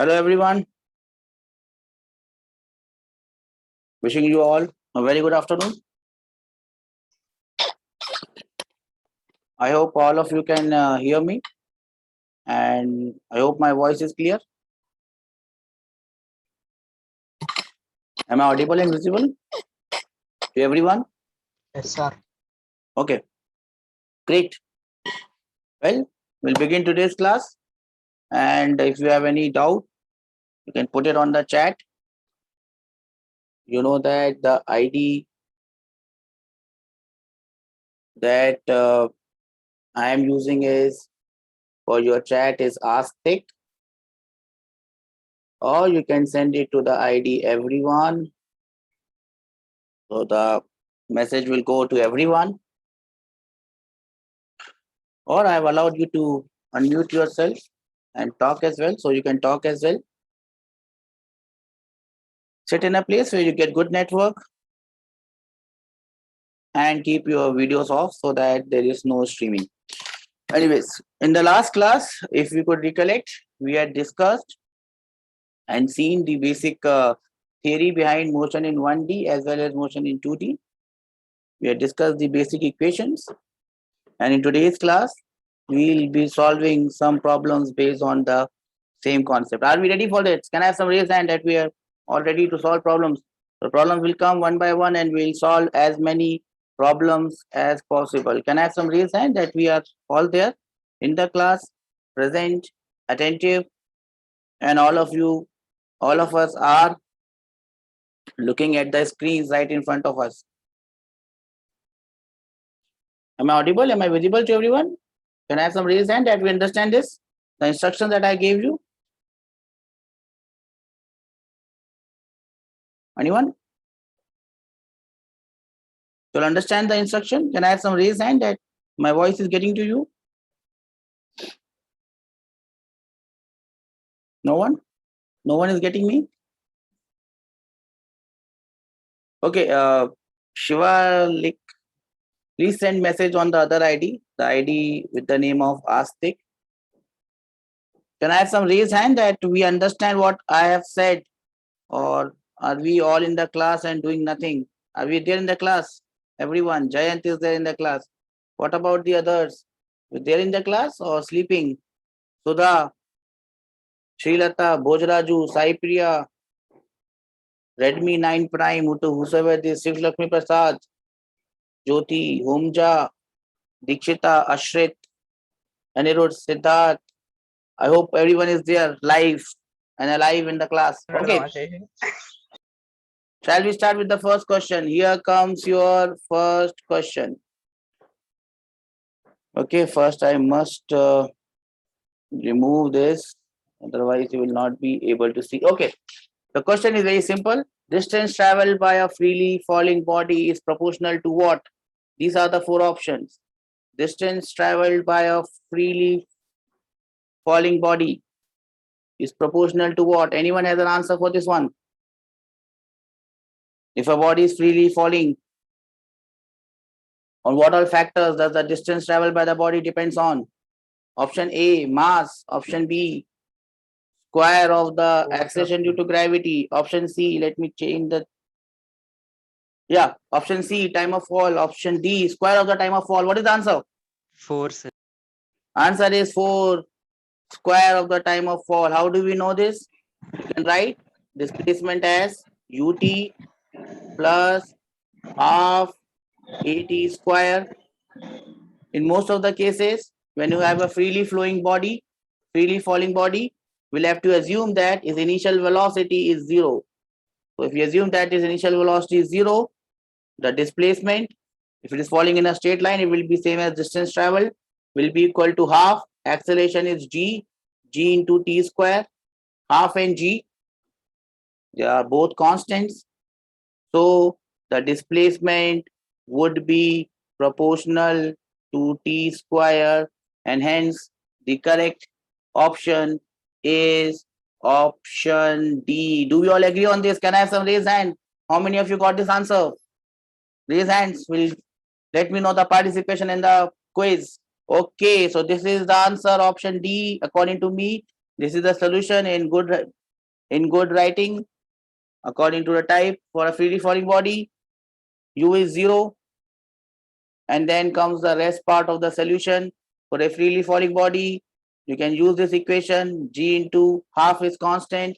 Hello everyone. Wishing you all a very good afternoon. I hope all of you can hear me, and I hope my voice is clear. Am I audible and visible to everyone? Yes, sir. Okay, great. Well, we'll begin today's class, and if you have any doubt, you can put it on the chat. You know that the ID that I am using is for your chat is AskTech, or you can send it to the ID everyone. So the message will go to everyone. Or I have allowed you to unmute yourself and talk as well. So you can talk as well. Sit in a place where you get good network and keep your videos off so that there is no streaming. Anyways, in the last class, if we could recollect, we had discussed and seen the basic theory behind motion in 1D as well as motion in 2D. We had discussed the basic equations. And in today's class, we'll be solving some problems based on the same concept. Are we ready for this? Can I have some raised hand that we are all ready to solve problems? The problems will come one by one and we'll solve as many problems as possible. Can I have some raised hand that we are all there in the class, present, attentive, and all of us are looking at the screens right in front of us. Am I audible? Am I visible to everyone? Can I have some raised hand that we understand this? The instruction that I gave you? Anyone? You'll understand the instruction? Can I have some raised hand that my voice is getting to you? No one? No one is getting me? Okay, Shiva, please send message on the other ID, the ID with the name of Astik. Can I have some raised hand that we understand what I have said? Or are we all in the class and doing nothing? Are we there in the class? Everyone, Jayant is there in the class. What about the others? They're in the class or sleeping? Sudha, Srilata, Bhojraju, Sai Priya, Redmi 9 Prime, whosoever this, Shiv Lakshmi Prasad, Jyoti, Homja, Dikshita, Ashrit, Anirudh, Siddharth. I hope everyone is there live and alive in the class. Okay. Shall we start with the first question? Here comes your first question. Okay, first I must remove this, otherwise you will not be able to see. Okay, the question is very simple. Distance traveled by a freely falling body is proportional to what? These are the four options. Distance traveled by a freely falling body is proportional to what? Anyone has an answer for this one? If a body is freely falling, on what all factors does the distance traveled by the body depends on? Option A, mass. Option B, square of the acceleration due to gravity. Option C, let me change the... Yeah, option C, time of fall. Option D, square of the time of fall. What is the answer? 4, sir. Answer is 4, square of the time of fall. How do we know this? You can write displacement as ut plus half at square. In most of the cases, when you have a freely flowing body, freely falling body, we'll have to assume that its initial velocity is 0. So if you assume that its initial velocity is 0, the displacement, if it is falling in a straight line, it will be same as distance traveled, will be equal to half. Acceleration is g into t square. Half and g, they are both constants. So the displacement would be proportional to t square, and hence the correct option is option D. Do we all agree on this? Can I have some raised hand? How many of you got this answer? Raise hands. Will let me know the participation in the quiz. Okay, so this is the answer, option D, according to me. This is the solution in good writing according to the type. For a freely falling body, u is 0, and then comes the rest part of the solution. For a freely falling body, you can use this equation. G into half is constant,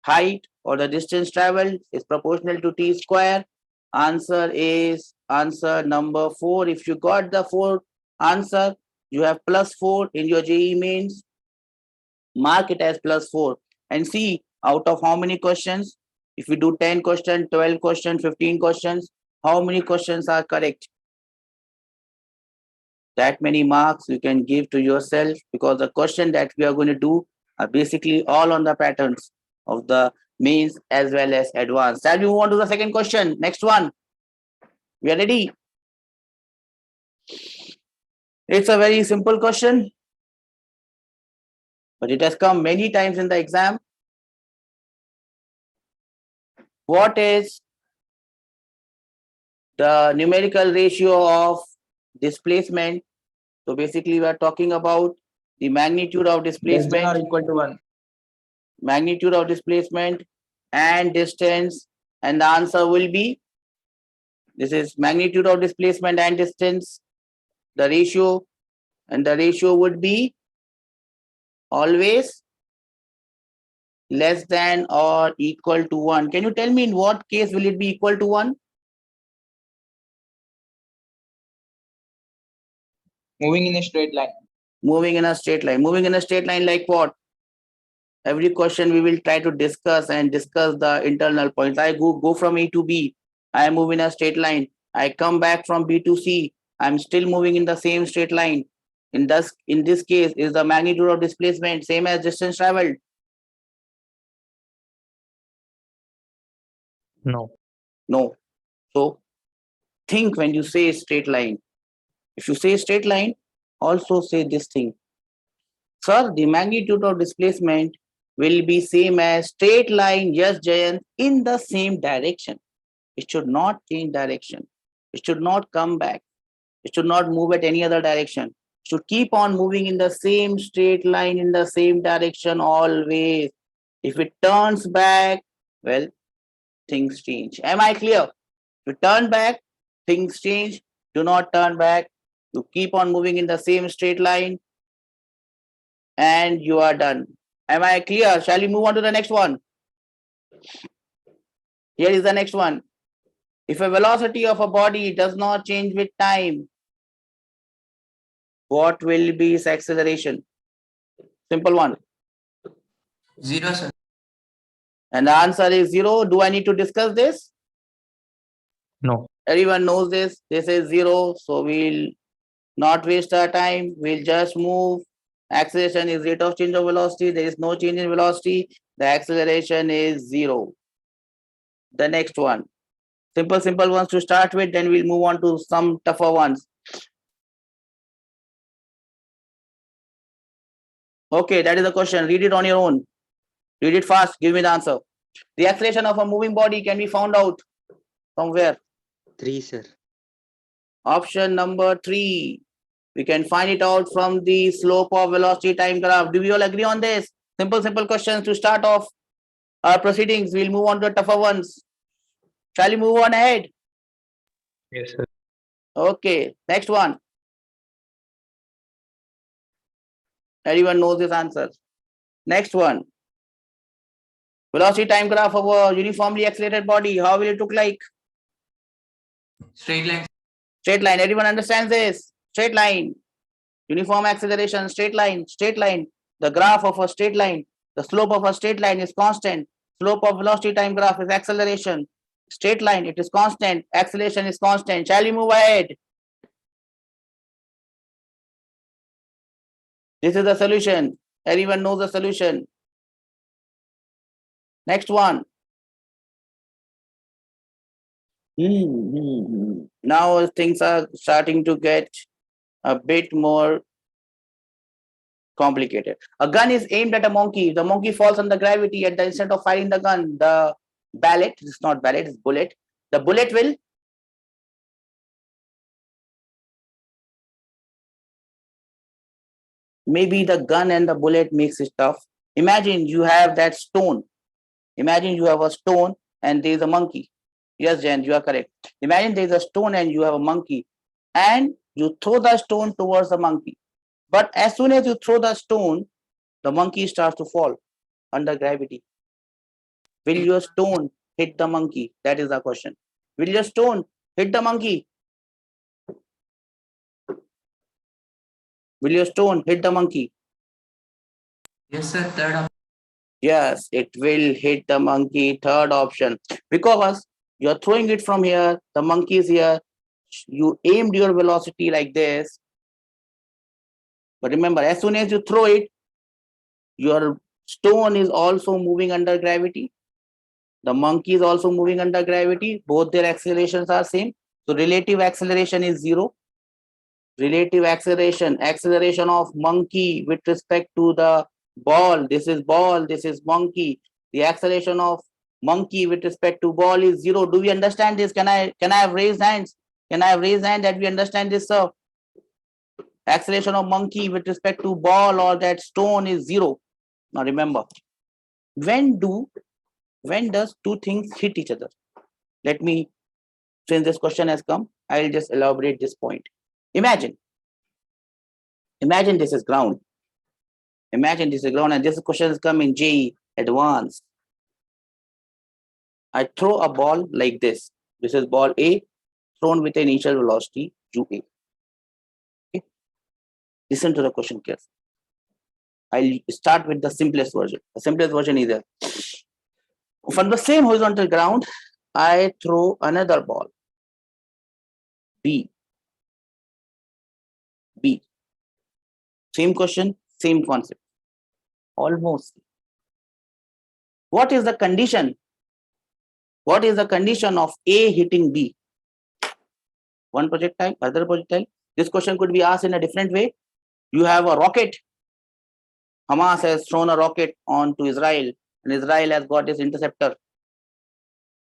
height or the distance traveled is proportional to t square. Answer is answer number 4. If you got the 4 answer, you have +4 in your JEE mains. Mark it as +4 and see out of how many questions. If you do 10 questions, 12 questions, 15 questions, how many questions are correct? That many marks you can give to yourself, because the question that we are going to do are basically all on the patterns of the mains as well as advanced. Shall we move on to the second question? Next one. We are ready. It's a very simple question, but it has come many times in the exam. What is the numerical ratio of displacement? So basically we are talking about the magnitude of Less than or displacement, equal to 1. magnitude of displacement and distance, and the answer will be, this is magnitude of displacement and distance, the ratio, and the ratio would be always less than or equal to 1. Can you tell me in what case will it be equal to 1? Moving in a straight line. Moving in a straight line. Moving in a straight line like what? Every question we will try to discuss the internal points. I go from A to B. I move in a straight line. I come back from B to C. I'm still moving in the same straight line. In this case, is the magnitude of displacement same as distance traveled? No. No. So think when you say straight line. If you say straight line, also say this thing. Sir, the magnitude of displacement will be same as straight line, yes, Jayant, in the same direction. It should not change direction. It should not come back. It should not move at any other direction. It should keep on moving in the same straight line, in the same direction always. If it turns back, well, things change. Am I clear? If you turn back, things change. Do not turn back. You keep on moving in the same straight line and you are done. Am I clear? Shall we move on to the next one? Here is the next one. If a velocity of a body does not change with time, what will be its acceleration? Simple one. 0, sir. And the answer is 0. Do I need to discuss this? No. Everyone knows this. This is 0. So we'll not waste our time. We'll just move. Acceleration is rate of change of velocity. There is no change in velocity. The acceleration is 0. The next one. Simple ones to start with. Then we'll move on to some tougher ones. Okay, that is the question. Read it on your own. Read it fast. Give me the answer. The acceleration of a moving body can be found out from where? 3, sir. Option number 3. We can find it out from the slope of velocity time graph. Do we all agree on this? Simple questions to start off our proceedings. We'll move on to the tougher ones. Shall we move on ahead? Yes, sir. Okay, next one. Everyone knows this answer. Next one. Velocity time graph of a uniformly accelerated body. How will it look like? Straight line. Straight line. Everyone understands this? Straight line. Uniform acceleration, straight line, straight line. The graph of a straight line, the slope of a straight line is constant. Slope of velocity time graph is acceleration. Straight line, it is constant. Acceleration is constant. Shall we move ahead? This is the solution. Everyone knows the solution. Next one. Now things are starting to get a bit more complicated. A gun is aimed at a monkey. The monkey falls under gravity at the instant of firing the gun. The bullet, it's not bullet, it's bullet. The bullet will maybe the gun and the bullet makes it tough. Imagine you have that stone. Imagine you have a stone and there is a monkey. Yes, Jan, you are correct. Imagine there is a stone and you have a monkey, and you throw the stone towards the monkey. But as soon as you throw the stone, the monkey starts to fall under gravity. Will your stone hit the monkey? That is the question. Will your stone hit the monkey? Will your stone hit the monkey? Yes, sir. Third option. Yes, it will hit the monkey. Third option. Because you're throwing it from here, the monkey is here. You aimed your velocity like this. But remember, as soon as you throw it, your stone is also moving under gravity. The monkey is also moving under gravity. Both their accelerations are same. So relative acceleration is 0. Relative acceleration of monkey with respect to the ball. This is ball, this is monkey. The acceleration of monkey with respect to ball is 0. Do we understand this? Can I have raised hands? Can I have raised hand that we understand this, sir? Acceleration of monkey with respect to ball or that stone is 0. Now remember, when does two things hit each other? Let me, since this question has come, I'll just elaborate this point. Imagine this is ground. Imagine this is ground, and this question has come in JEE Advanced. I throw a ball like this. This is ball A, thrown with an initial velocity UA. Okay. Listen to the question carefully. I'll start with the simplest version. The simplest version is that from the same horizontal ground, I throw another ball. B. Same question, same concept. Almost. What is the condition? What is the condition of A hitting B? One projectile, other projectile. This question could be asked in a different way. You have a rocket. Hamas has thrown a rocket onto Israel, and Israel has got this interceptor.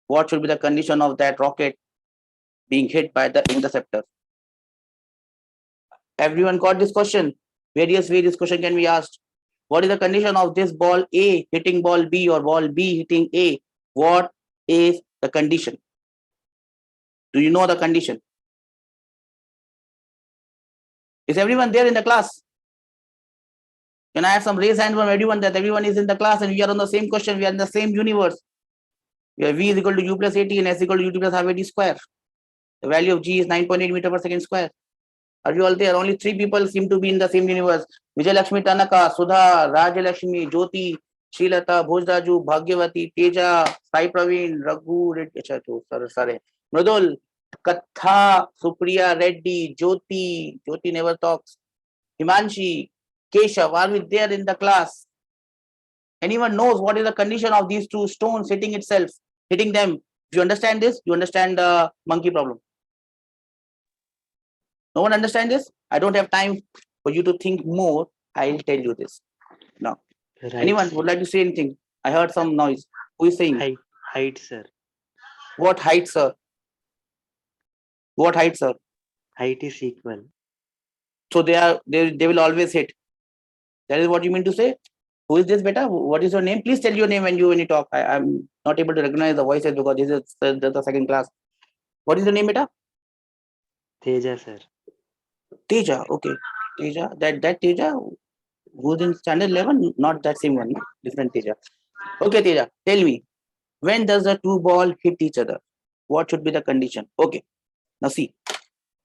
What should be the condition of that rocket being hit by the interceptor? Everyone got this question? Various ways this question can be asked. What is the condition of this ball A hitting ball B or ball B hitting A? What is the condition? Do you know the condition? Is everyone there in the class? Can I have some raise hand from everyone that everyone is in the class and we are on the same question, we are in the same universe? We have V is equal to U plus 80 and S equal to UT plus half 80 square. The value of G is 9.8 meter per second square. Are you all there? Only 3 people seem to be in the same universe. Vijay Lakshmi Tanaka, Sudha, Raj Lakshmi, Jyoti, Srilata, Bhojraju, Bhagyavati, Teja, Sai Praveen, Raghu, Mridul, Katha, Supriya, Reddy, Jyoti never talks, Himanshi, Keshav, are we there in the class? Anyone knows what is the condition of these two stones hitting them? If you understand this, you understand the monkey problem. No one understand this? I don't have time for you to think more. I'll tell you this. Now, Right, anyone sir. would like to say anything? I heard some noise. Who is saying? Height, sir. What height, sir? What height, sir? Height is equal. So they will always hit. That is what you mean to say? Who is this beta? What is your name? Please tell your name when you talk. I'm not able to recognize the voices because this is the second class. What is your name, beta? Teja, sir. Teja. Okay. Teja. That Teja who's in standard 11? Not that same one. Different Teja. Okay, Teja. Tell me. When does the two ball hit each other? What should be the condition? Okay. Now see.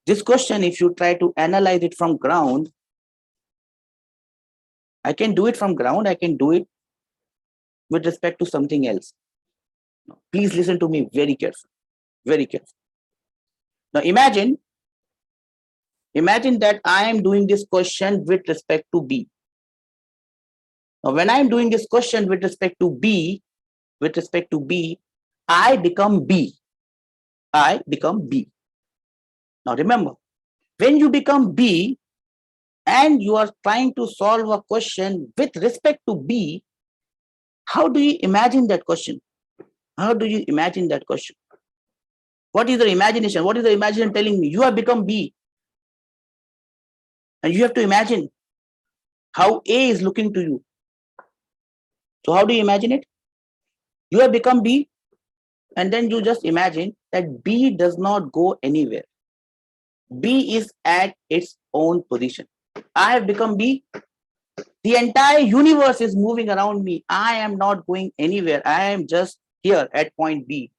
This question, if you try to analyze it from ground, I can do it from ground. I can do it with respect to something else. Now, please listen to me very carefully. Very carefully. Now imagine that I am doing this question with respect to B. Now when I am doing this question with respect to B, I become B. I become B. Now remember, when you become B and you are trying to solve a question with respect to B, how do you imagine that question? How do you imagine that question? What is the imagination? What is the imagination telling me? You have become B. And you have to imagine how A is looking to you. So how do you imagine it? You have become B, and then you just imagine that B does not go anywhere. B is at its own position. I have become B. The entire universe is moving around me. I am not going anywhere. I am just here at point B.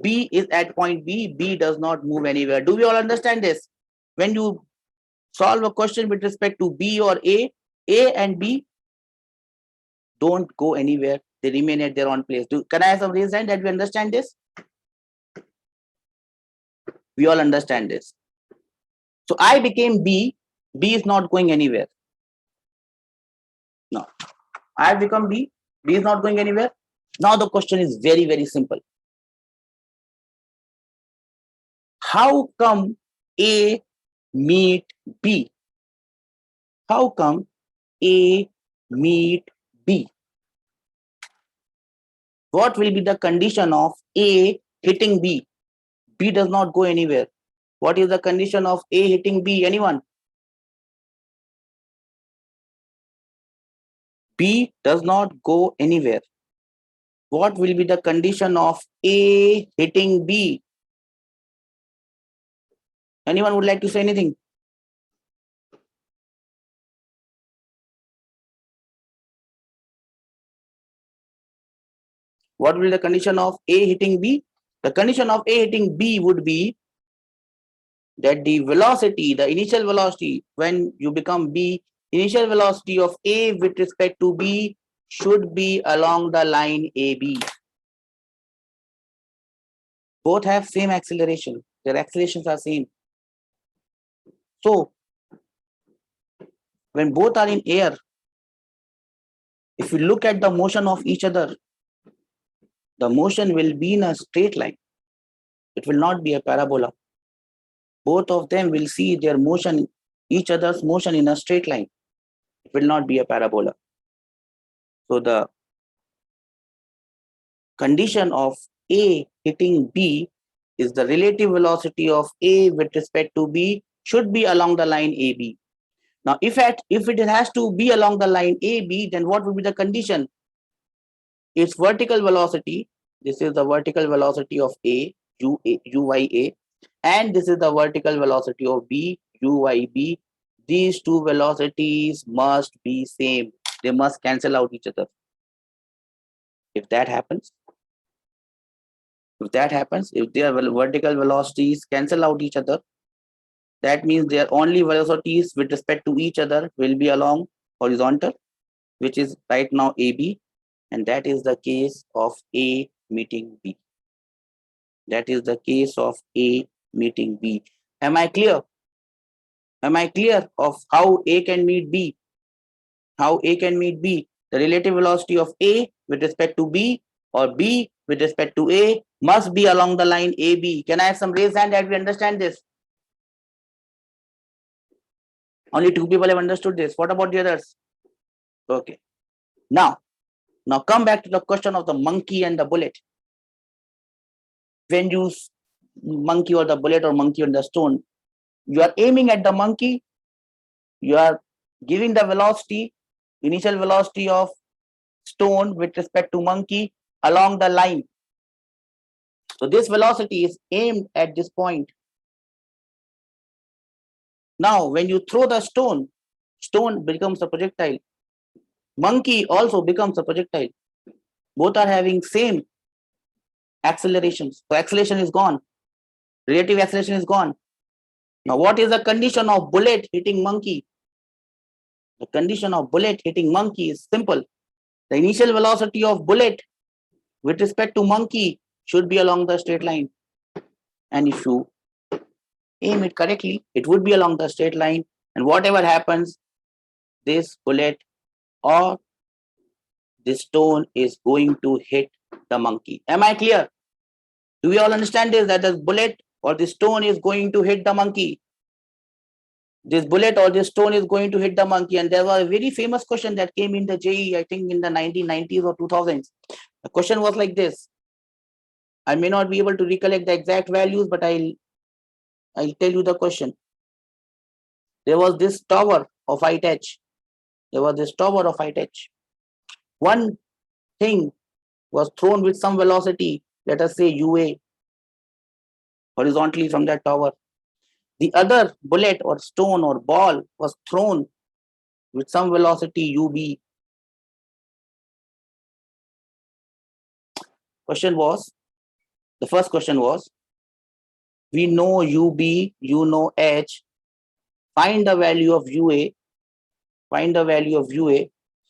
B is at point B. B does not move anywhere. Do we all understand this? When you solve a question with respect to B or A and B don't go anywhere. They remain at their own place. Can I have some reason that we understand this? We all understand this. So I became B. B is not going anywhere. No. I have become B. B is not going anywhere. Now the question is very, very simple. How come A meet B? How come A meet B? What will be the condition of A hitting B? B does not go anywhere. What is the condition of A hitting B? Anyone? B does not go anywhere. What will be the condition of A hitting B? Anyone would like to say anything? What will the condition of A hitting B? The condition of A hitting B would be that the velocity, the initial velocity, when you become B, initial velocity of A with respect to B should be along the line AB. Both have same acceleration. Their accelerations are same. So, when both are in air, if you look at the motion of each other, the motion will be in a straight line. It will not be a parabola. Both of them will see their motion, each other's motion in a straight line. It will not be a parabola. So the condition of A hitting B is the relative velocity of A with respect to B should be along the line AB. Now, if it has to be along the line AB, then what would be the condition? Its vertical velocity, this is the vertical velocity of A, UYA, and this is the vertical velocity of B, UYB. These two velocities must be same. They must cancel out each other. If that happens, if their vertical velocities cancel out each other, that means their only velocities with respect to each other will be along horizontal, which is right now AB, and that is the case of A meeting B. That is the case of A meeting B. Am I clear? Am I clear of how A can meet B? How A can meet B? The relative velocity of A with respect to B or B with respect to A must be along the line AB. Can I have some raised hand that we understand this? Only 2 people have understood this. What about the others? Okay. Now come back to the question of the monkey and the bullet. When you monkey or the bullet or monkey on the stone, you are aiming at the monkey, you are giving the velocity, initial velocity of stone with respect to monkey along the line. So this velocity is aimed at this point. Now, when you throw the stone becomes a projectile. Monkey also becomes a projectile. Both are having same accelerations. So acceleration is gone. Relative acceleration is gone. Now, what is the condition of bullet hitting monkey? The condition of bullet hitting monkey is simple. The initial velocity of bullet with respect to monkey should be along the straight line. And if you aim it correctly, it would be along the straight line. And whatever happens, this bullet or this stone is going to hit the monkey. Am I clear? Do we all understand this? That the bullet or the stone is going to hit the monkey. This bullet or this stone is going to hit the monkey. And there was a very famous question that came in the JEE, I think in the 1990s or 2000s. The question was like this. I may not be able to recollect the exact values, but I'll tell you the question. There was this tower of height h. One thing was thrown with some velocity, let us say UA, horizontally from that tower. The other bullet or stone or ball was thrown with some velocity UB. The first question was, we know UB, you know H, find the value of UA,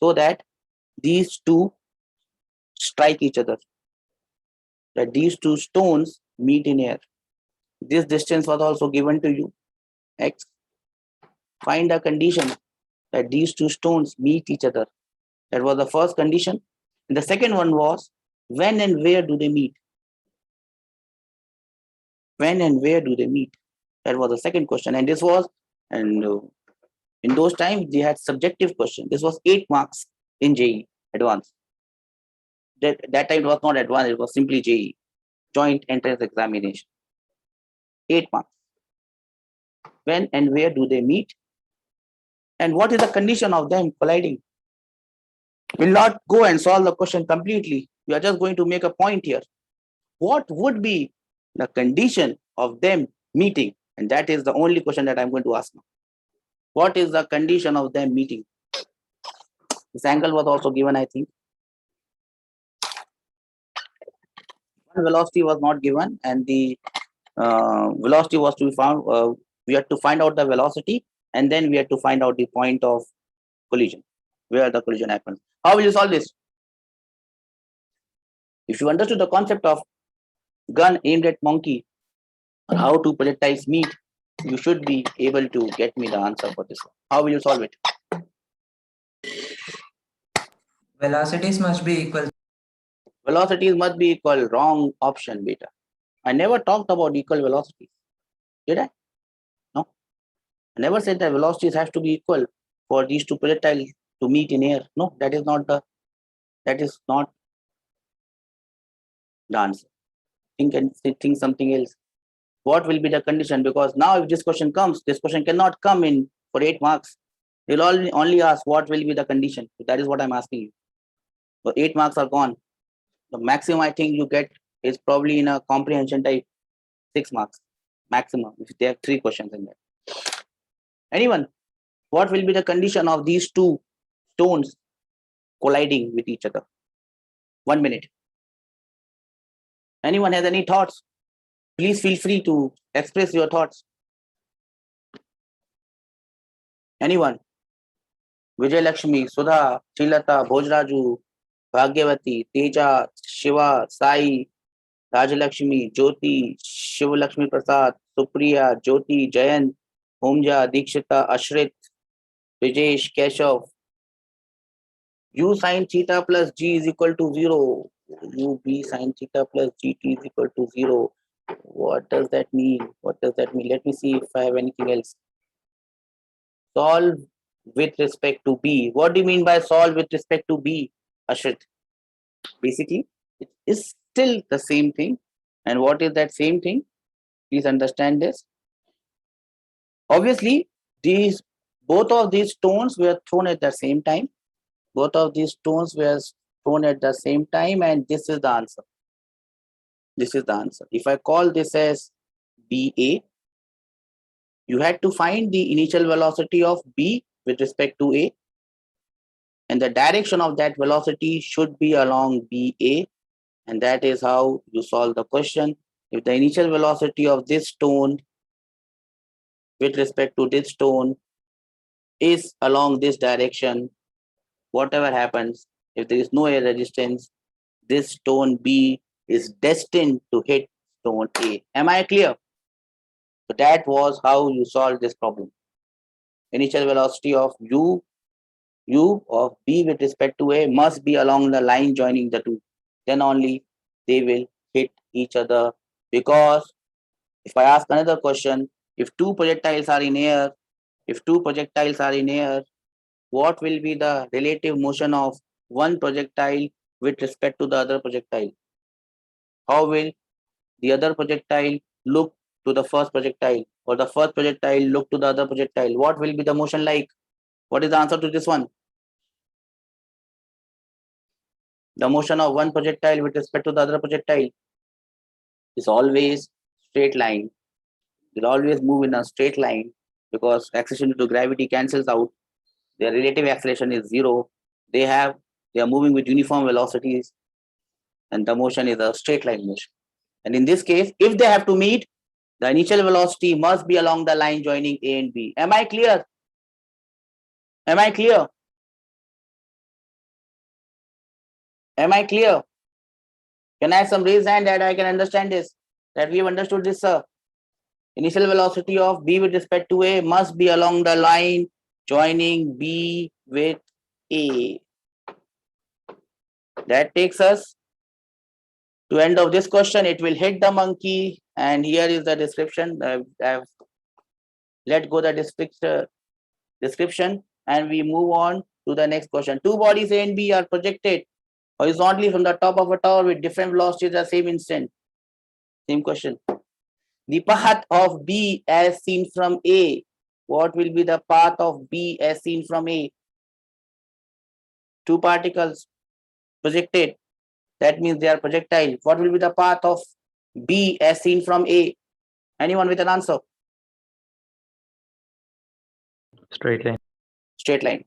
so that these two strike each other, that these two stones meet in air. This distance was also given to you, X. Find a condition that these two stones meet each other. That was the first condition. And the second one was, when and where do they meet? When and where do they meet? That was the second question. And this was, and in those times, they had subjective question. This was 8 marks in JEE advanced. That time it was not advanced, it was simply JEE, joint entrance examination. 8 marks. When and where do they meet? And what is the condition of them colliding? We'll not go and solve the question completely. We are just going to make a point here. What would be the condition of them meeting? And that is the only question that I'm going to ask now. What is the condition of them meeting? This angle was also given, I think. One velocity was not given, and the velocity was to be found. We had to find out the velocity, and then we had to find out the point of collision, where the collision happens. How will you solve this? If you understood the concept of gun aimed at monkey, or how two projectiles meet, you should be able to get me the answer for this one. How will you solve it? Velocities must be equal. Velocities must be equal. Wrong option, beta. I never talked about equal velocities. Did I? No. I never said that velocities have to be equal for these two projectiles to meet in air. No, that is not the answer. Think something else. What will be the condition? Because now if this question comes, this question cannot come in for 8 marks. They'll only ask what will be the condition. So that is what I'm asking you. So 8 marks are gone. The maximum I think you get is probably in a comprehension type 6 marks maximum if there are 3 questions in there. Anyone? What will be the condition of these two stones colliding with each other? 1 minute. Anyone has any thoughts? Please feel free to express your thoughts. Anyone? Vijay Lakshmi, Sudha, Srilata, Bhojraju, Bhagyavati, Teja, Shiva, Sai, Rajalakshmi, Jyoti, Shiva Lakshmi Prasad, Supriya, Jyoti, Jayant, Homja, Dikshita, Ashrit, Vijesh, Keshav. U sin theta plus G is equal to 0. U B sin theta plus GT is equal to 0. What does that mean? What does that mean? Let me see if I have anything else. Solve with respect to B. What do you mean by solve with respect to B, Ashrit? Basically, it is still the same thing. And what is that same thing? Please understand this. Obviously, both of these stones were thrown at the same time. Both of these stones were thrown at the same time, and this is the answer. This is the answer. If I call this as BA, you had to find the initial velocity of B with respect to A, and the direction of that velocity should be along BA, and that is how you solve the question. If the initial velocity of this stone with respect to this stone is along this direction, whatever happens, if there is no air resistance, this stone B is destined to hit stone A. Am I clear? So that was how you solve this problem. Initial velocity of U of B with respect to A must be along the line joining the two. Then only they will hit each other. Because if I ask another question, if two projectiles are in air, what will be the relative motion of one projectile with respect to the other projectile? How will the other projectile look to the first projectile, or the first projectile look to the other projectile? What will be the motion like? What is the answer to this one? the motion of one projectile with respect to the other projectile is always straight line. It will always move in a straight line because acceleration due to gravity cancels out. Their relative acceleration is zero. They are moving with uniform velocities, and the motion is a straight line motion. And in this case, if they have to meet, the initial velocity must be along the line joining A and B. Am I clear? Am I clear? Am I clear? Can I have some raised hand that I can understand this? That we have understood this, sir. Initial velocity of B with respect to A must be along the line joining B with A. That takes us to end of this question. It will hit the monkey, and here is the description. I've let go the description, and we move on to the next question. Two bodies A and B are projected horizontally from the top of a tower with different velocities at the same instant. Same question. The path of B as seen from A. What will be the path of B as seen from A? Two particles projected. That means they are projectile. What will be the path of B as seen from A? Anyone with an answer? Straight line. Straight line.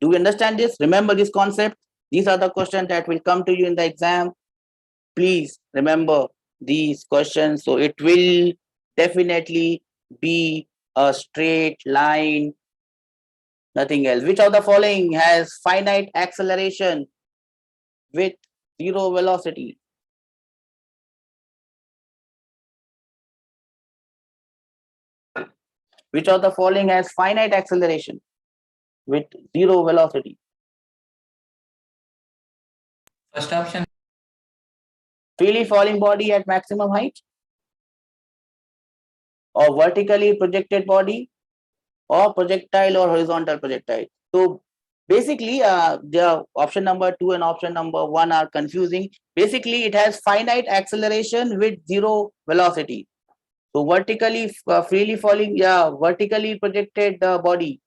Do we understand this? Remember this concept. These are the questions that will come to you in the exam. Please remember these questions. So it will definitely be a straight line, nothing else. Which of the following has finite acceleration with zero velocity? Which of the following has finite acceleration with zero velocity? First option. Freely falling body at maximum height, or vertically projected body, or projectile or horizontal projectile. So basically, the option number 2 and option number 1 are confusing. Basically, it has finite acceleration with zero velocity. So vertically, freely falling, vertically projected body.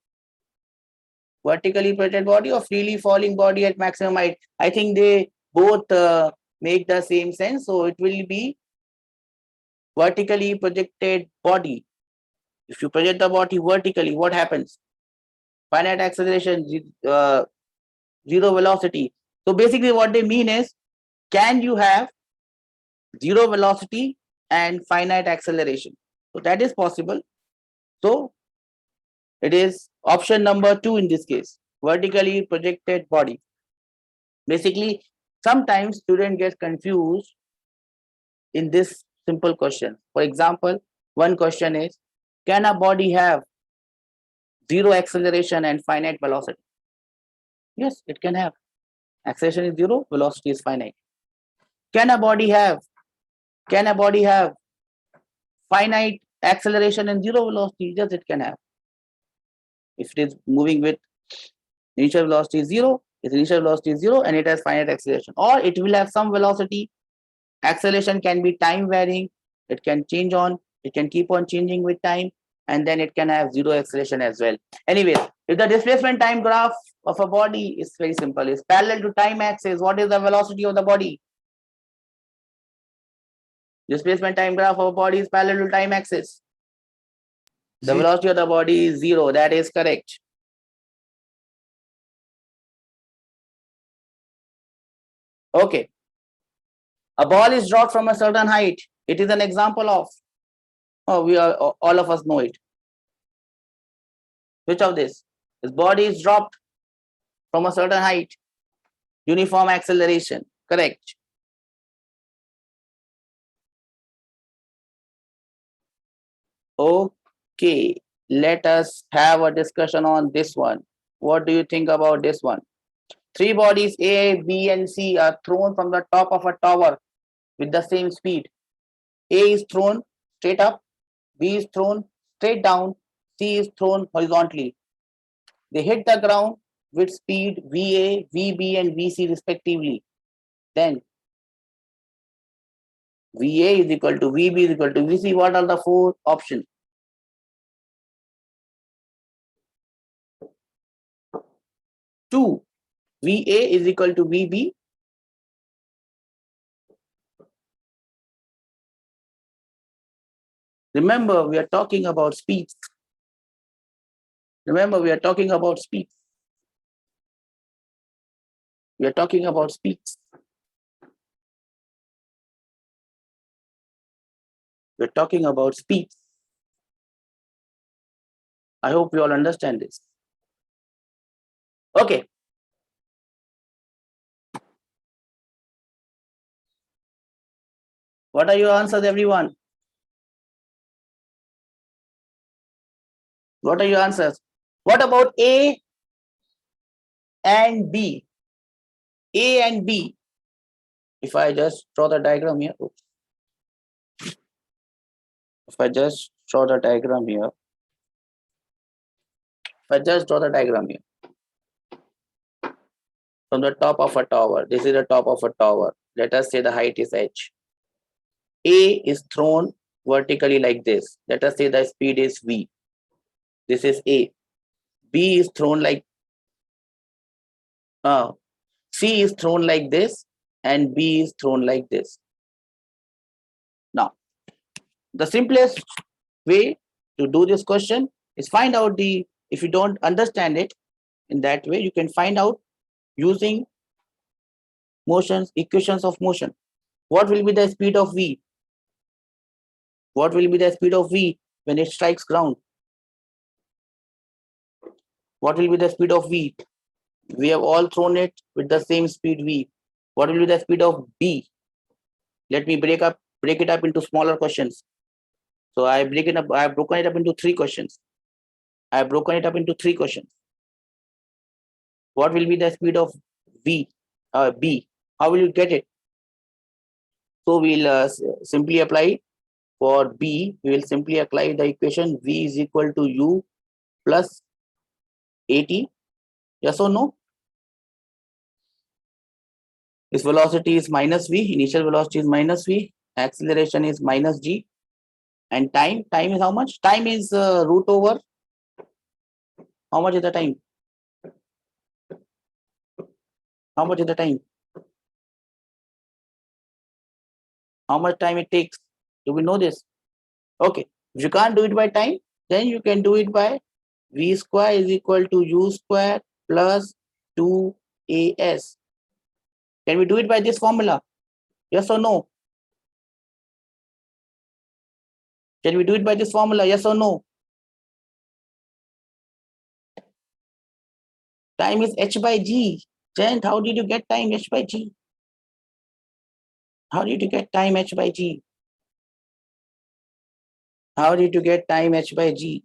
Vertically projected body or freely falling body at maximum height. I think they both make the same sense. So it will be vertically projected body. If you project the body vertically, what happens? Finite acceleration, zero velocity. So basically what they mean is, can you have zero velocity and finite acceleration? So that is possible. So it is option number 2 in this case, vertically projected body. Basically, sometimes student gets confused in this simple question. For example, one question is, can a body have zero acceleration and finite velocity? Yes, it can have. Acceleration is zero, velocity is finite. Can a body have finite acceleration and zero velocity? Yes, it can have. If it is moving with initial velocity is zero, its initial velocity is zero and it has finite acceleration. Or it will have some velocity. Acceleration can be time varying. It can change on, it can keep on changing with time, and then it can have zero acceleration as well. Anyways, if the displacement time graph of a body is very simple, is parallel to time axis, what is the velocity of the body? Displacement time graph of a body is parallel to time axis. The Zero. velocity of the body is zero. That is correct. Okay. A ball is dropped from a certain height. It is an example of, all of us know it. Which of this? This body is dropped from a certain height. Uniform acceleration. Correct. Okay. Let us have a discussion on this one. What do you think about this one? Three bodies A, B, and C are thrown from the top of a tower with the same speed. A is thrown straight up, B is thrown straight down, C is thrown horizontally. They hit the ground with speed VA, VB, and VC respectively. Then VA is equal to VB is equal to VC. What are the four options? Two, VA is equal to VB. Remember, we are talking about speeds. Remember, we are talking about speeds. We are talking about speeds. We're talking about speeds. I hope you all understand this. Okay. What are your answers, everyone? What are your answers? What about A and B? A and B. If I just draw the diagram here. Oops. If I just draw the diagram here. If I just draw the diagram here. From the top of a tower. This is the top of a tower. Let us say the height is h. A is thrown vertically like this. Let us say the speed is v. This is A. B is thrown like C is thrown like this and B is thrown like this. Now, the simplest way to do this question is find out if you don't understand it in that way, you can find out using equations of motion. What will be the speed of V? What will be the speed of V when it strikes ground? What will be the speed of V? We have all thrown it with the same speed V. What will be the speed of B? Let me break it up into smaller questions. So I have broken it up into 3 questions. What will be the speed of B? How will you get it? So we'll simply apply for B. We will simply apply the equation V is equal to U plus AT. Yes or no? Its velocity is minus V. Initial velocity is minus V. Acceleration is minus G. And time is how much? Time is root over. How much is the time? How much is the time? How much time it takes? Do we know this? Okay. If you can't do it by time, then you can do it by V square is equal to U square plus 2AS. Can we do it by this formula? Yes or no? Can we do it by this formula? Yes or no? Time is h by g. Jayant, how did you get time h by g? How did you get time h by g? How did you get time h by g?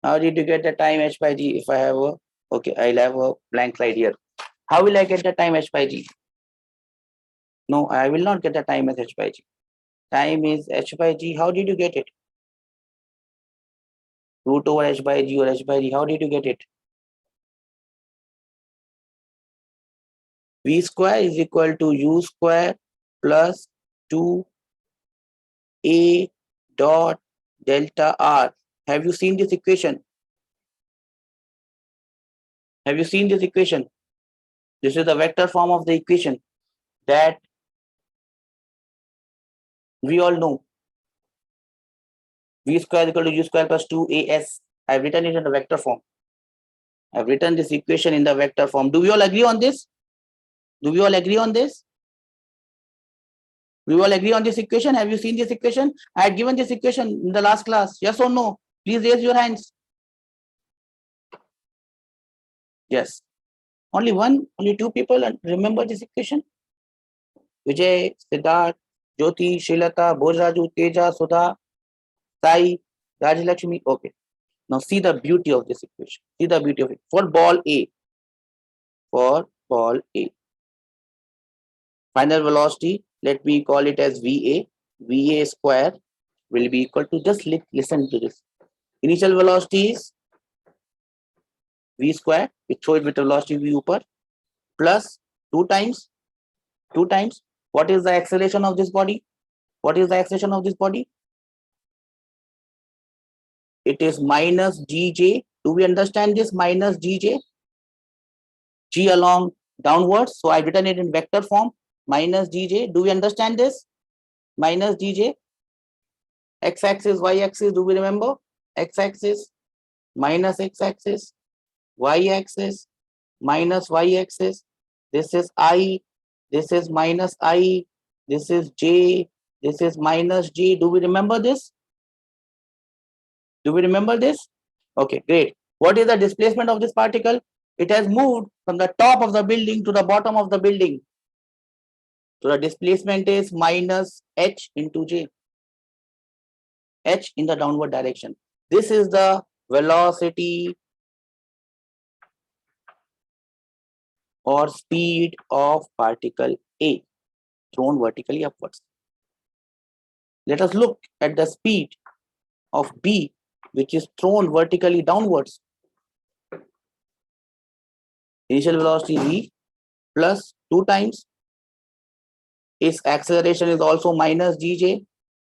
How did you get the time h by g? If I have a, okay, I'll have a blank slide here. How will I get the time h by g? No, I will not get the time as h by g. Time is h by g. How did you get it? Root over h by g or h by g. How did you get it? V square is equal to U square plus 2A dot delta R. Have you seen this equation? Have you seen this equation? This is the vector form of the equation that we all know. V square is equal to U square plus 2AS. I've written it in the vector form. I've written this equation in the vector form. Do we all agree on this? Do we all agree on this? We all agree on this equation. Have you seen this equation? I had given this equation in the last class. Yes or no? Please raise your hands. Yes. Only 2 people remember this equation. Vijay, Siddharth, Jyoti, Shilata, Bhojraju, Teja, Sudha, Sai, Rajalakshmi. Okay. Now see the beauty of this equation. See the beauty of it. For ball A. Final velocity, let me call it as VA. VA square will be equal to, just listen to this. Initial velocity is V square, we throw it with the velocity V upper, plus 2 times. What is the acceleration of this body? What is the acceleration of this body? It is minus GJ. Do we understand this? Minus GJ. G along downwards. So I've written it in vector form. Minus GJ. Do we understand this? minus dj. X-axis, y-axis, do we remember? X-axis minus x-axis, y-axis minus y-axis. This is I, this is minus I, this is j, this is minus j. Do we remember this? Do we remember this? Okay, great. What is the displacement of this particle? It has moved from the top of the building to the bottom of the building. So the displacement is minus h into j. H in the downward direction. This is the velocity or speed of particle A thrown vertically upwards. Let us look at the speed of B, which is thrown vertically downwards. Initial velocity V plus 2 times. Its acceleration is also minus gj.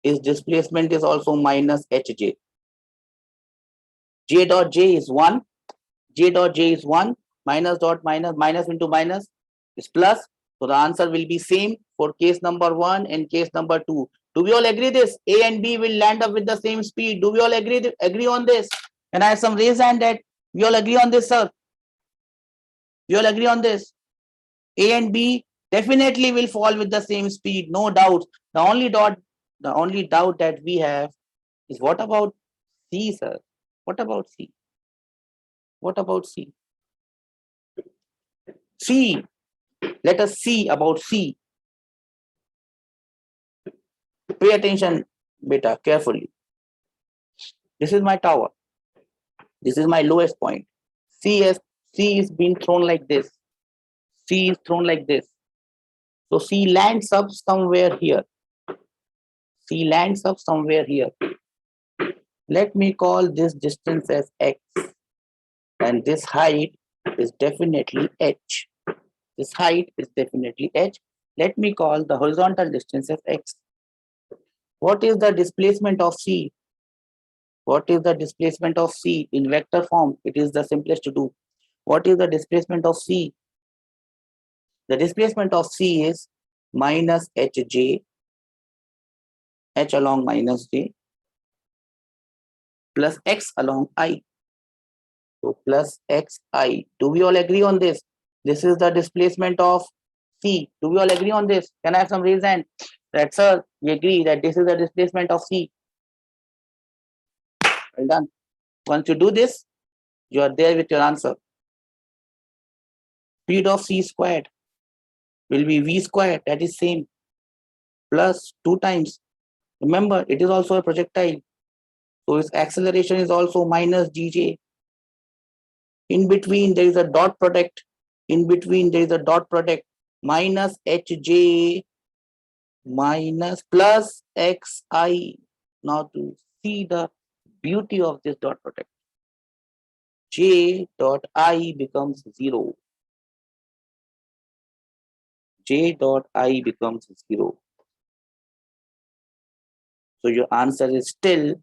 Its displacement is also minus hj. J dot j is 1. J dot j is 1. Minus dot minus, minus into minus is plus. So the answer will be same for case number 1 and case number 2. Do we all agree this? A and B will land up with the same speed. Do we all agree on this? Can I have some raise hand that we all agree on this, sir? We all agree on this? A and B definitely will fall with the same speed, no doubt. The only doubt that we have is what about C, sir? What about C? What about C? C. Let us see about C. Pay attention, beta, carefully. This is my tower. This is my lowest point. C is being thrown like this. C is thrown like this. So C lands up somewhere here. C lands up somewhere here. Let me call this distance as x. And this height is definitely h. This height is definitely h. Let me call the horizontal distance as x. What is the displacement of C? What is the displacement of C in vector form? It is the simplest to do. What is the displacement of C? The displacement of C is minus hj, h along minus j, plus x along I. So plus xi. Do we all agree on this? This is the displacement of C. Do we all agree on this? Can I have some raise hand? That sir, we agree that this is the displacement of C. Well done. Once you do this, you are there with your answer. Speed of C squared will be V squared, that is same, plus 2 times. Remember, it is also a projectile. So its acceleration is also minus gj. In between, there is a dot product. In between, there is a dot product. Minus hj minus plus xi. Now to see the beauty of this dot product, j dot I becomes 0. J dot I becomes 0. So your answer is still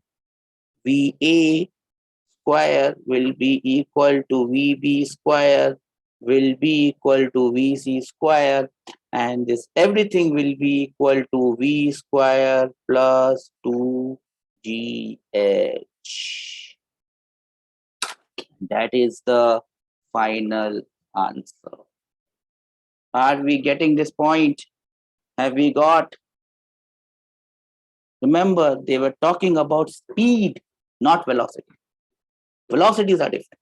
VA square will be equal to VB square will be equal to VC square, and this everything will be equal to V square plus 2GH. That is the final answer. Are we getting this point? Have we got? Remember, they were talking about speed, not velocity. Velocities are different.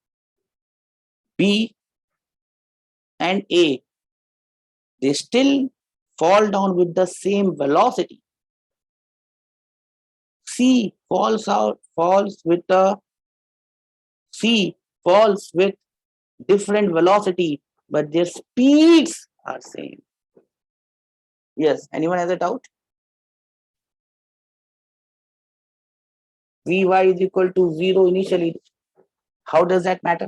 B and A, they still fall down with the same velocity. C falls with different velocity, but their speeds are same. Yes, anyone has a doubt? Vy is equal to 0 initially. How does that matter?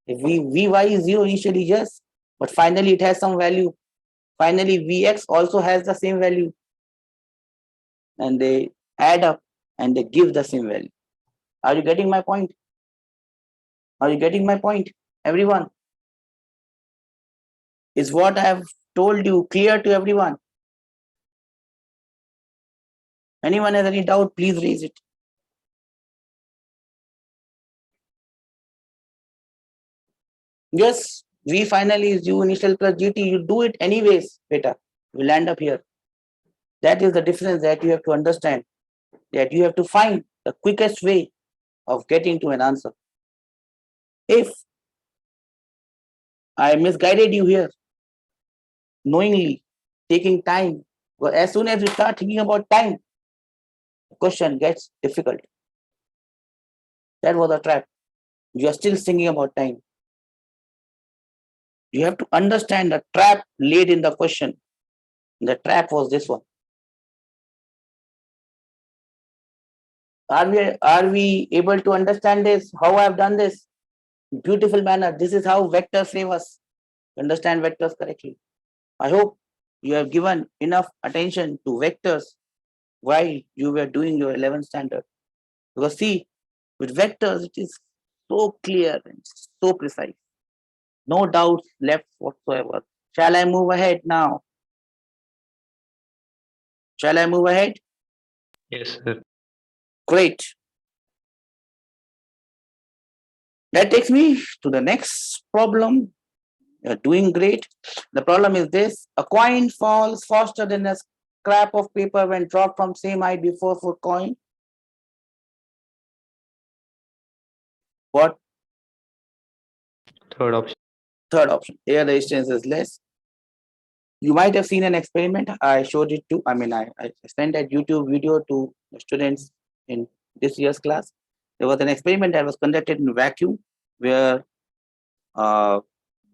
If Vy is 0 initially, yes, but finally it has some value. Finally, Vx also has the same value. And they add up and they give the same value. Are you getting my point? Are you getting my point, everyone? Is what I have told you clear to everyone? Anyone has any doubt, please raise it. Yes, V finally is U initial plus GT. You do it anyways, beta. We'll end up here. That is the difference that you have to understand. That you have to find the quickest way of getting to an answer. If I misguided you here, knowingly, taking time, but as soon as you start thinking about time, the question gets difficult. That was a trap. You are still thinking about time. You have to understand the trap laid in the question. The trap was this one. Are we able to understand this? How I have done this? Beautiful manner. This is how vectors save us. Understand vectors correctly. I hope you have given enough attention to vectors while you were doing your 11th standard. Because see, with vectors, it is so clear and so precise. No doubts left whatsoever. Shall I move ahead now? Shall I move ahead? Yes, sir. Great. That takes me to the next problem. You're doing great. The problem is this: a coin falls faster than a scrap of paper when dropped from same height before for coin. What? Third option. Third option. Air resistance is less. You might have seen an experiment. I showed it to, I sent that YouTube video to the students in this year's class. There was an experiment that was conducted in vacuum where a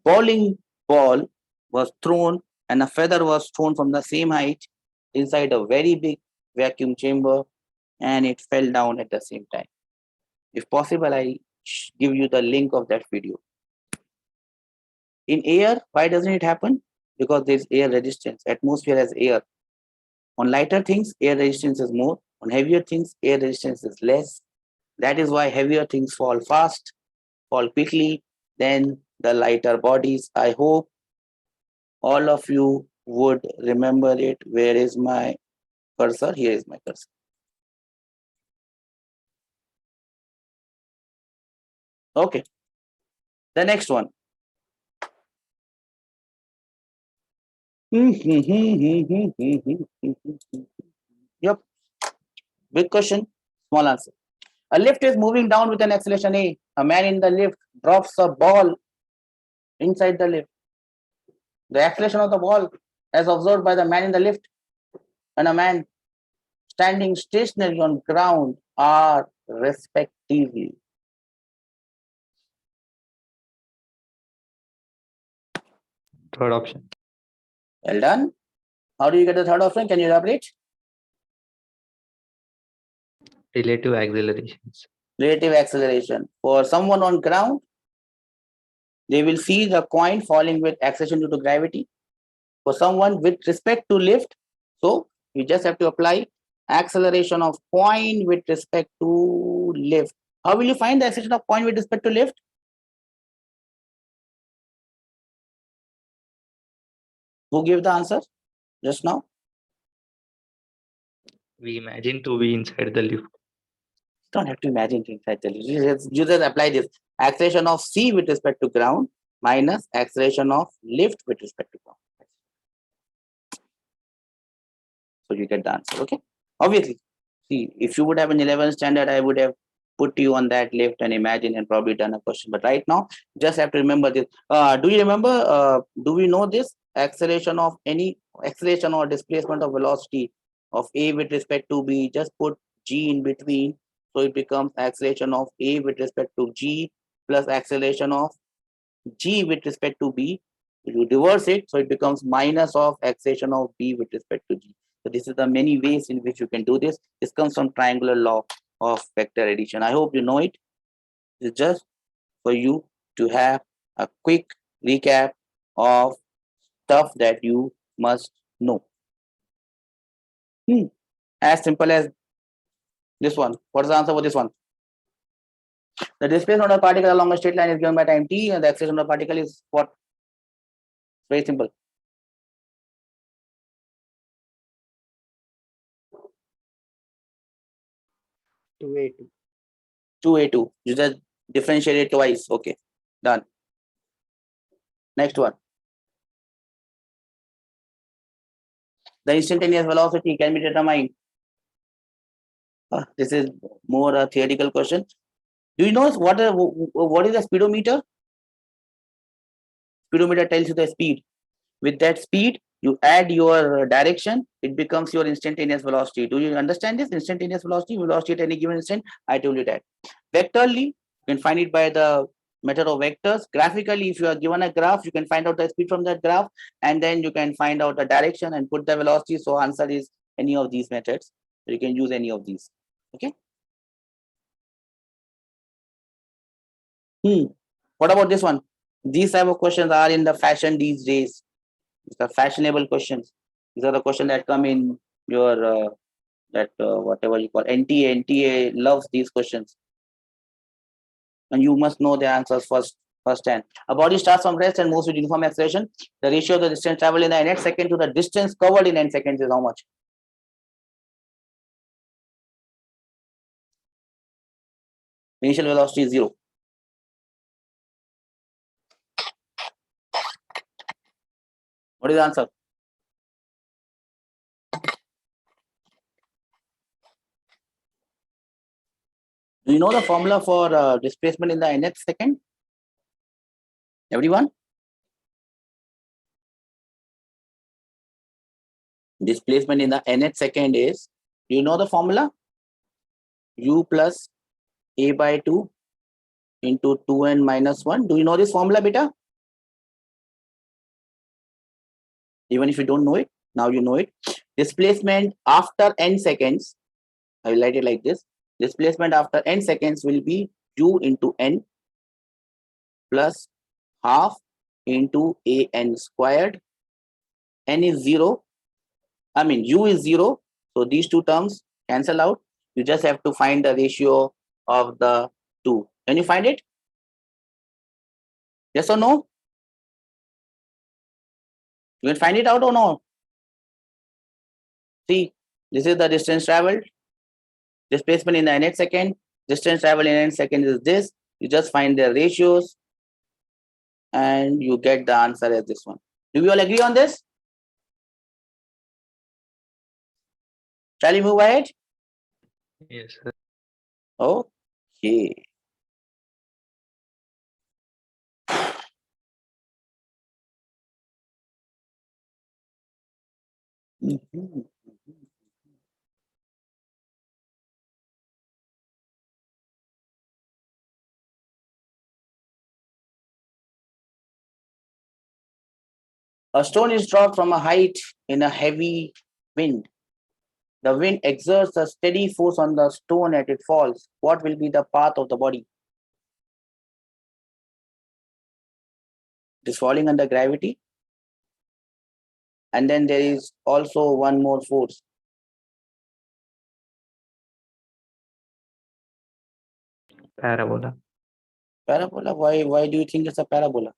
bowling ball was thrown and a feather was thrown from the same height inside a very big vacuum chamber, and it fell down at the same time. If possible, I give you the link of that video. In air, why doesn't it happen? Because there's air resistance. Atmosphere has air. On lighter things, air resistance is more. On heavier things, air resistance is less. That is why heavier things fall fast, fall quickly than the lighter bodies. I hope all of you would remember it. Where is my cursor? Here is my cursor. Okay. The next one. Yep. Big question, small answer. A lift is moving down with an acceleration A. A man in the lift drops a ball inside the lift. The acceleration of the ball, as observed by the man in the lift and a man standing stationary on ground, are respectively. Third option. Well done. How do you get the third option? Can you elaborate? Relative accelerations. Relative acceleration. For someone on ground, they will see the coin falling with acceleration due to gravity. For someone with respect to lift, so you just have to apply acceleration of coin with respect to lift. How will you find the acceleration of coin with respect to lift? Who gave the answer just now? We imagine to be inside the lift. Don't have to imagine things like that. You just apply this acceleration of C with respect to ground minus acceleration of lift with respect to ground. So you get the answer. Okay. Obviously, see, if you would have an 11th standard, I would have put you on that lift and imagine and probably done a question. But right now, just have to remember this. Do you remember? Do we know this acceleration of any acceleration or displacement of velocity of A with respect to B? Just put G in between. So it becomes acceleration of A with respect to G plus acceleration of G with respect to B. You reverse it, so it becomes minus of acceleration of B with respect to G. So this is the many ways in which you can do this. This comes from triangular law of vector addition. I hope you know it. It's just for you to have a quick recap of stuff that you must know. As simple as this one. What is the answer for this one? The displacement of a particle along a straight line is given by time t, and the acceleration of the particle is what? Very simple. 2a2. 2a2. You just differentiate it twice. Okay, done. Next one. The instantaneous velocity can be determined. This is more a theoretical question. Do you know what is a speedometer? Speedometer tells you the speed. With that speed, you add your direction, it becomes your instantaneous velocity. Do you understand this? Instantaneous velocity, velocity at any given instant. I told you that. Vectorally, you can find it by the method of vectors. Graphically, if you are given a graph, you can find out the speed from that graph, and then you can find out the direction and put the velocity. So answer is any of these methods. So you can use any of these. Okay. What about this one? These type of questions are in the fashion these days. It's the fashionable questions. These are the questions that come in your whatever you call NTA. NTA loves these questions, and you must know the answers firsthand. A body starts from rest and moves with uniform acceleration. The ratio of the distance traveled in the nth second to the distance covered in n seconds is how much? Initial velocity is 0. What is the answer? Do you know the formula for displacement in the nth second? Everyone? Displacement in the nth second is, do you know the formula? U plus a by 2 into 2n minus 1. Do you know this formula, beta? Even if you don't know it, now you know it. Displacement after n seconds, I will write it like this. Displacement after n seconds will be u into n plus half into an squared. N is 0. I mean, u is 0. So these two terms cancel out. You just have to find the ratio of the two. Can you find it? Yes or no? You can find it out or no? See, this is the distance traveled. Displacement in the nth second. Distance traveled in nth second is this. You just find their ratios and you get the answer as this one. Do we all agree on this? Shall we move ahead? Yes, sir. Okay. Mhm. A stone is dropped from a height in a heavy wind. The wind exerts a steady force on the stone as it falls. What will be the path of the body? It is falling under gravity. And then there is also one more force. Parabola. Parabola? Why do you think it's a parabola?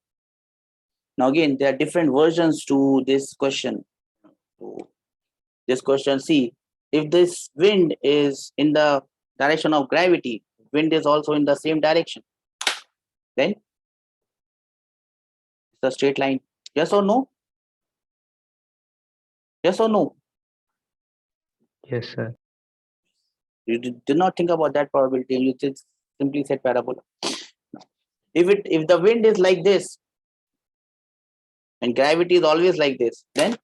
Now again, there are different versions to this question. So this question, see, if this wind is in the direction of gravity, wind is also in the same direction. Then it's a straight line. Yes or no? Yes or no? Yes, sir. You did not think about that probability. You just simply said parabola. If the wind is like this and gravity is always like this, then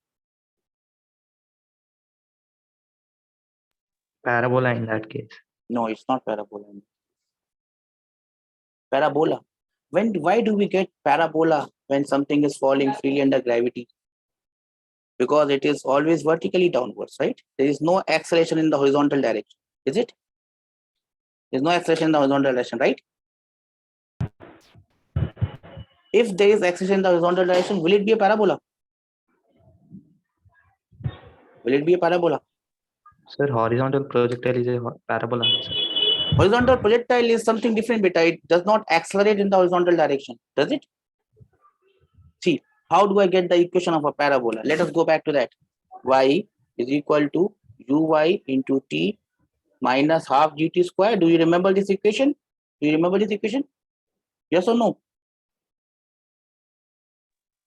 Parabola in that case. no, it's not parabola. Parabola. Why do we get parabola when something is falling freely under gravity? Because it is always vertically downwards, right? There is no acceleration in the horizontal direction, is it? There's no acceleration in the horizontal direction, right? If there is acceleration in the horizontal direction, will it be a parabola? Will it be a parabola? Sir, horizontal projectile is a parabola, sir. Horizontal projectile is something different, beta. It does not accelerate in the horizontal direction, does it? See, how do I get the equation of a parabola? Let us go back to that. Y is equal to uy into t minus half gt square. Do you remember this equation? Do you remember this equation? Yes or no?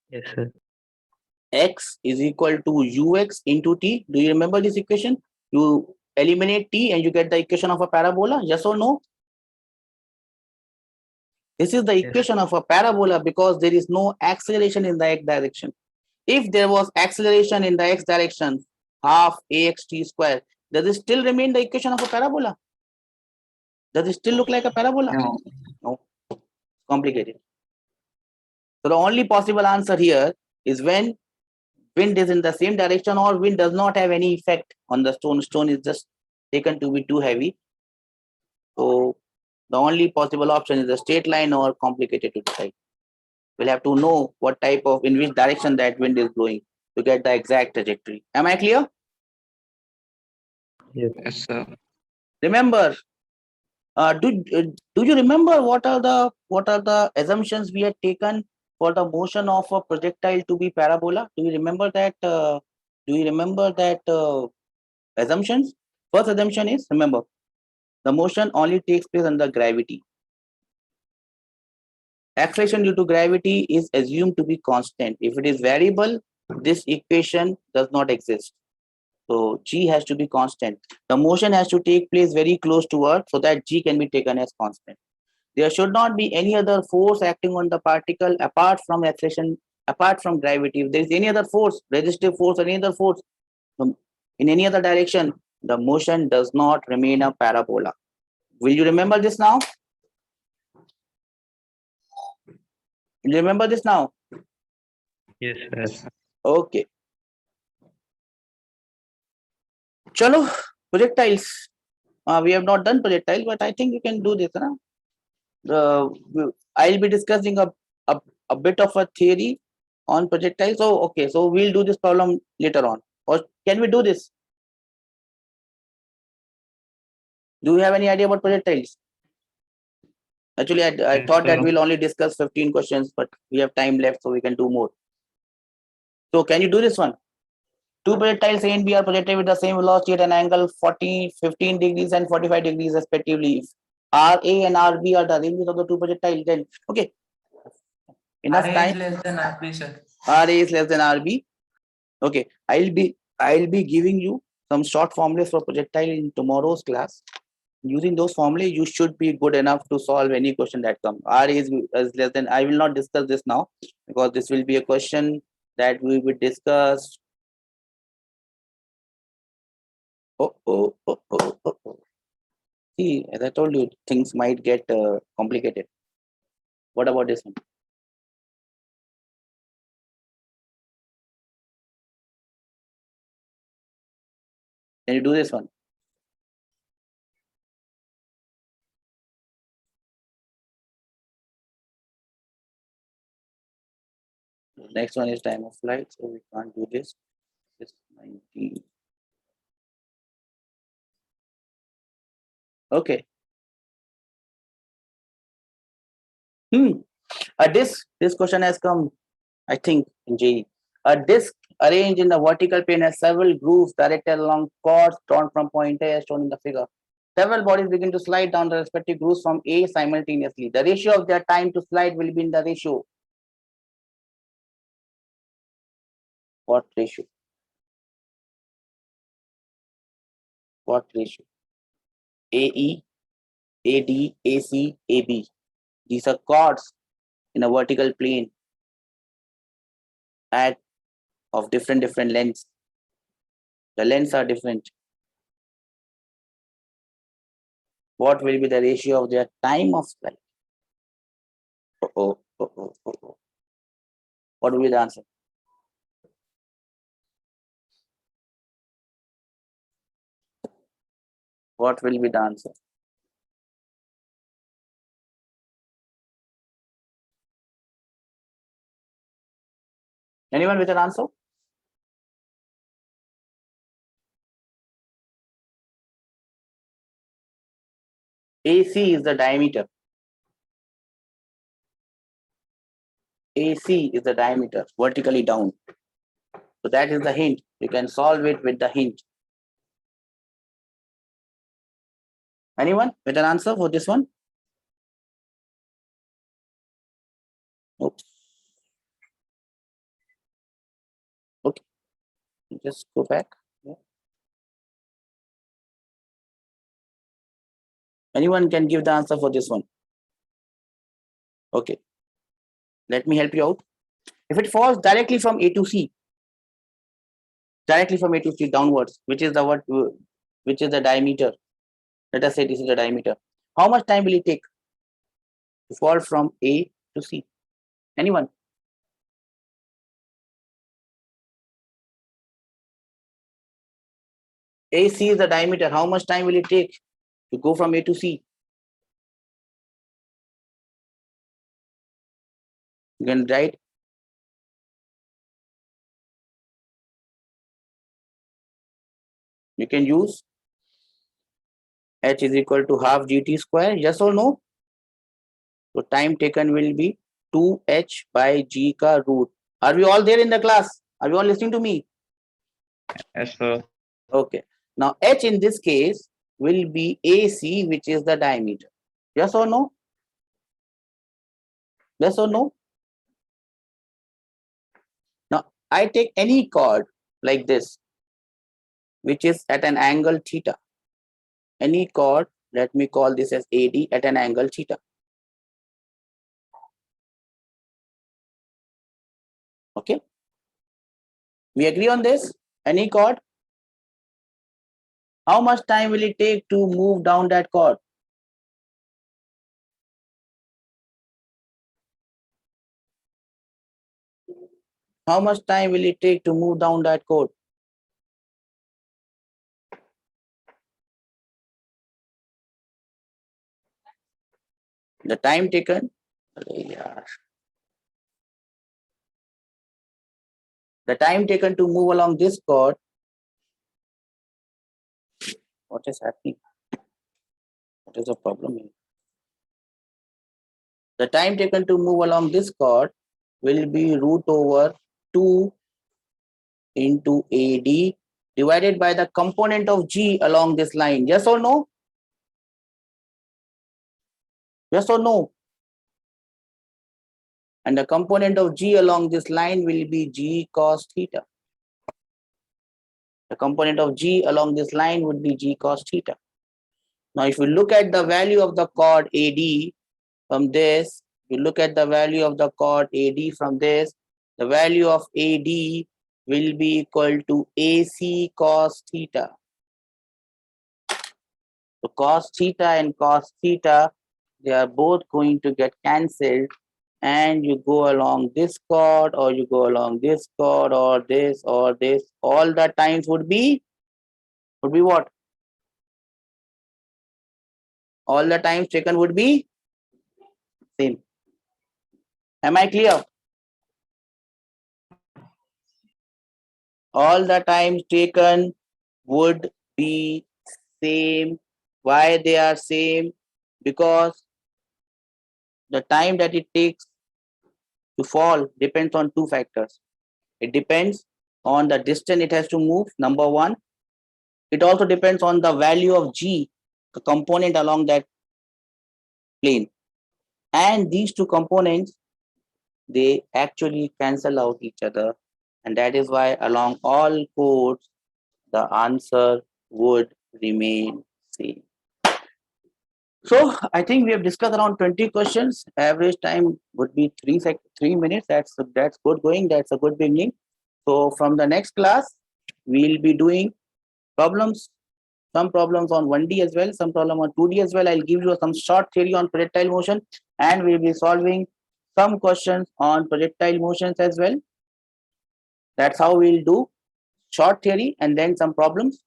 Yes, sir. X is equal to ux into t. Do you remember this equation? You eliminate t and you get the equation of a parabola. Yes or no? This is the Yes. equation of a parabola because there is no acceleration in the x direction. If there was acceleration in the x direction, half ax t square, does it still remain the equation of a parabola? Does it still look like a parabola? No. No. Complicated. So the only possible answer here is when wind is in the same direction or wind does not have any effect on the stone. Stone is just taken to be too heavy. So the only possible option is a straight line or complicated to decide. We'll have to know what type of, in which direction that wind is blowing to get the exact trajectory. Am I clear? Yes. Yes, sir. Remember, do you remember what are the assumptions we had taken for the motion of a projectile to be parabola? Do you remember that? Assumptions? First assumption is, remember, the motion only takes place under gravity. Acceleration due to gravity is assumed to be constant. If it is variable, this equation does not exist. So g has to be constant. The motion has to take place very close to Earth so that g can be taken as constant. There should not be any other force acting on the particle apart from acceleration, apart from gravity. If there is any other force, resistive force or any other force in any other direction, the motion does not remain a parabola. Will you remember this now? Will you remember this now? Yes, sir. Okay. Chalo, projectiles. We have not done projectile, but I think you can do this. I'll be discussing a bit of a theory on projectiles. So, okay, so we'll do this problem later on. Or can we do this? Do you have any idea about projectiles? Actually, I Yes, thought that sir. we'll only discuss 15 questions, but we have time left, so we can do more. So, can you do this one? Two projectiles A and B are projected with the same velocity at an angle 15 degrees and 45 degrees respectively. If RA and RB are the ranges of the two projectiles, then okay. Enough RA is time. less than RB, sir. RA is less than RB. Okay, I'll be giving you some short formulas for projectile in tomorrow's class. Using those formulas, you should be good enough to solve any question that comes. RA is less than. I will not discuss this now because this will be a question that we will discuss. Oh. See, as I told you, things might get complicated. What about this one? Can you do this one? Next one is time of flight, so we can't do this. It's 19. Okay. A disk. This question has come, I think, in JEE. A disk arranged in the vertical plane has several grooves directed along chords drawn from point A as shown in the figure. Several bodies begin to slide down the respective grooves from A simultaneously. The ratio of their time to slide will be in the ratio. What ratio? What ratio? AE, AD, AC, AB. These are chords in a vertical plane of different lengths. The lengths are different. What will be the ratio of their time of flight? What will be the answer? What will be the answer? Anyone with an answer? AC is the diameter. AC is the diameter, vertically down. So that is the hint. You can solve it with the hint. Anyone with an answer for this one? Oops. Okay, just go back. Yeah. Anyone can give the answer for this one? Okay, let me help you out. If it falls directly from A to C, directly from A to C downwards, which is the diameter. Let us say this is the diameter. How much time will it take to fall from A to C? Anyone? AC is the diameter. How much time will it take to go from A to C? You can write. You can use H is equal to half GT square. Yes or no? So time taken will be 2H by G ka root. Are we all there in the class? Are we all listening to me? Yes, sir. Okay. Now H in this case will be AC, which is the diameter. Yes or no? Yes or no? Now I take any chord like this, which is at an angle theta. Any chord, let me call this as AD at an angle theta. Okay. We agree on this? Any chord? How much time will it take to move down that chord? How much time will it take to move down that chord? The time taken, the time taken to move along this chord. What is happening? What is the problem here? The time taken to move along this chord will be root over 2 into AD divided by the component of G along this line. Yes or no? Yes or no? And the component of G along this line will be G cos theta. The component of G along this line would be G cos theta. Now, if you look at the value of the chord AD from this, you look at the value of the chord AD from this, the value of AD will be equal to AC cos theta. So cos theta and cos theta, they are both going to get cancelled, and you go along this chord or you go along this chord or this, all the times would be what? All the times taken would be same. Am I clear? All the times taken would be same. Why they are same? Because the time that it takes to fall depends on two factors. It depends on the distance it has to move, number one. It also depends on the value of G, the component along that plane. And these two components, they actually cancel out each other. And that is why along all chords, the answer would remain same. So I think we have discussed around 20 questions. Average time would be 3 minutes. That's good going. That's a good beginning. So from the next class, we'll be doing problems, some problems on 1D as well, some problem on 2D as well. I'll give you some short theory on projectile motion, and we'll be solving some questions on projectile motions as well. That's how we'll do short theory and then some problems.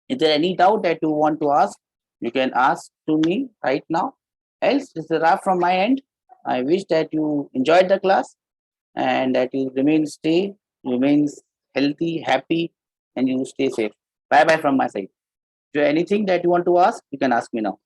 Is there any doubt that you want to ask? You can ask to me right now. Else, this is a wrap from my end. I wish that you enjoyed the class and that you remain healthy, happy, and you stay safe. Bye bye from my side. If you have anything that you want to ask, you can ask me now.